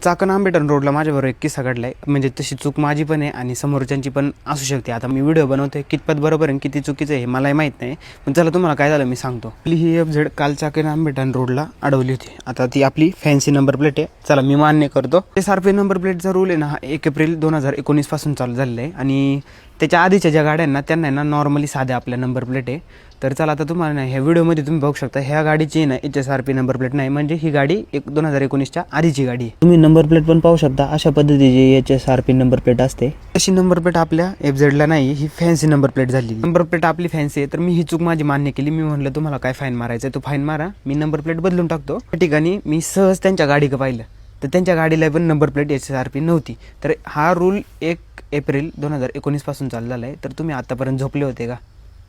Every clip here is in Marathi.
चाकण आंबेडन रोडला माझ्याबरोबर एक किस्सा घडलाय. म्हणजे तशी चूक माझी पण आहे आणि समोरच्यांची पण असू शकते. आता मी व्हिडिओ बनवतोय, कितपत बरोबर आहे किती चुकीचं आहे हे मलाही माहीत नाही. पण चला तुम्हाला काय झालं मी सांगतो. आपली ही FZ काल चाकण आंबेडन रोडला अडवली होती. आता ती आपली फॅन्सी नंबर प्लेट आहे. चला मी मान्य करतो. SRP नंबर प्लेटचा रूल आहे ना, 1 एप्रिल 2019 पासून चालू झालेला आहे. आणि त्याच्या आधीच्या ज्या गाड्यांना त्यांना आहे ना नॉर्मली साध्या आपल्या नंबर प्लेट आहे. तर चला आता तुम्हाला ना ह्या व्हिडिओमध्ये तुम्ही बघू शकता, ह्या गाडीची ना HSRP नंबर प्लेट नाही. म्हणजे ही गाडी 2019च्या आधीची गाडी आहे. तुम्ही नंबर प्लेट पण पाहू शकता. अशा पद्धतीची HSRP नंबर प्लेट असते. अशी नंबर प्लेट आपल्या FZला नाही, ही फॅन्सी नंबर प्लेट झाली. नंबर प्लेट आपली फॅन्सी आहे. तर मी ही चूक माझी मान्य केली. मी म्हणलं तुम्हाला काय फाईन मारायचं आहे तो फाईन मारा, मी नंबर प्लेट बदलून टाकतो. त्या ठिकाणी मी सहज त्यांच्या गाडीकडे पाहिलं तर त्यांच्या गाडीला पण नंबर प्लेट HSRP नव्हती. तर हा रूल 1 एप्रिल 2019 पासून चालू झाला आहे. तर तुम्ही आतापर्यंत झोपले होते का?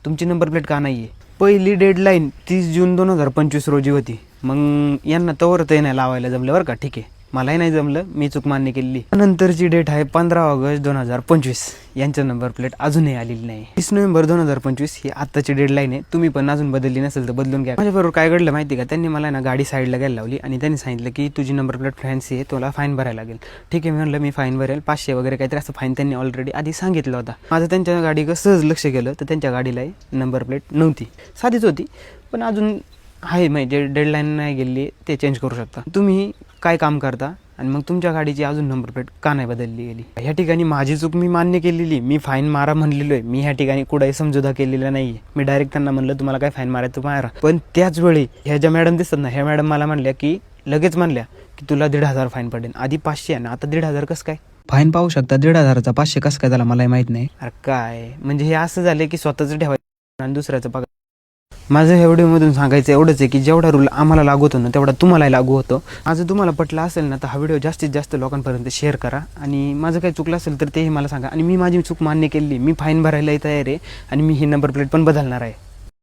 तुमची नंबर प्लेट का नाही आहे? पहिली डेडलाईन 30 जून 2025 रोजी होती. मग यांना तवर ते नाही लावायला जमलं बरं का. ठीक आहे, मलाही नाही जमलं, मी चूक मान्य केलेली. नंतरची डेट आहे 15 ऑगस्ट 2025. यांचं नंबर प्लेट अजूनही आलेली नाही. 30 नोव्हेंबर 2025 ही आत्ताची डेडलाईन आहे. तुम्ही पण अजून बदलली नसेल तर बदलून घ्या. माझ्याबरोबर काय घडलं माहिती का? त्यांनी मला ना गाडी साईडला घ्यायला लावली आणि त्यांनी सांगितलं की तुझी नंबर प्लेट फॅन्सी आहे, तुला फाईन भरायला लागेल. ठीक आहे, मी म्हणलं मी फाईन भरेल 500 वगैरे काहीतरी असं फाईन त्यांनी ऑलरेडी आधी सांगितलं होता. माझं त्यांच्या गाडीकडे सहज लक्ष गेलं तर त्यांच्या गाडीलाही नंबर प्लेट नव्हती. साधीच होती पण अजून आहे, म्हणजे डेडलाईन नाही गेली ते चेंज करू शकता. तुम्ही काय काम करता आणि मग तुमच्या गाडीची अजून नंबर प्लेट का नाही बदलली गेली? ह्या ठिकाणी माझी चूक मी मान्य केलेली. मी फाईन मारा म्हणलेलो आहे. मी ह्या ठिकाणी कुठेही समजुदा केलेला नाही. मी डायरेक्ट त्यांना म्हणलं तुम्हाला काय फाईन मारायचं मारा. पण त्याच वेळी ह्या ज्या मॅडम दिसतात ना, ह्या मॅडम मला म्हणल्या की लगेच म्हणल्या की तुला 1,500 फाईन पडेल. आधी 500 आहे ना, आता 1,500 कसं काय? फाईन पाहू शकता. 1,500चा 500 कसं काय झाला मलाही माहीत नाही. अरे काय म्हणजे हे असं झालं की स्वतःच ठेवायचं आणि दुसऱ्याचं बघा. माझं ह्या व्हिडिओमधून सांगायचं एवढंच आहे की जेवढा रूल आम्हाला लागू होतो ना तेवढा तुम्हालाही लागू होतो. माझं तुम्हाला पटलं असेल ना तर हा व्हिडिओ जास्तीत जास्त लोकांपर्यंत शेअर करा. आणि माझं काही चुकलं असेल तर तेही मला सांगा. आणि मी माझी चूक मान्य केली. मी फाईन भरायलाही तयार आहे आणि मी ही नंबर प्लेट पण बदलणार आहे.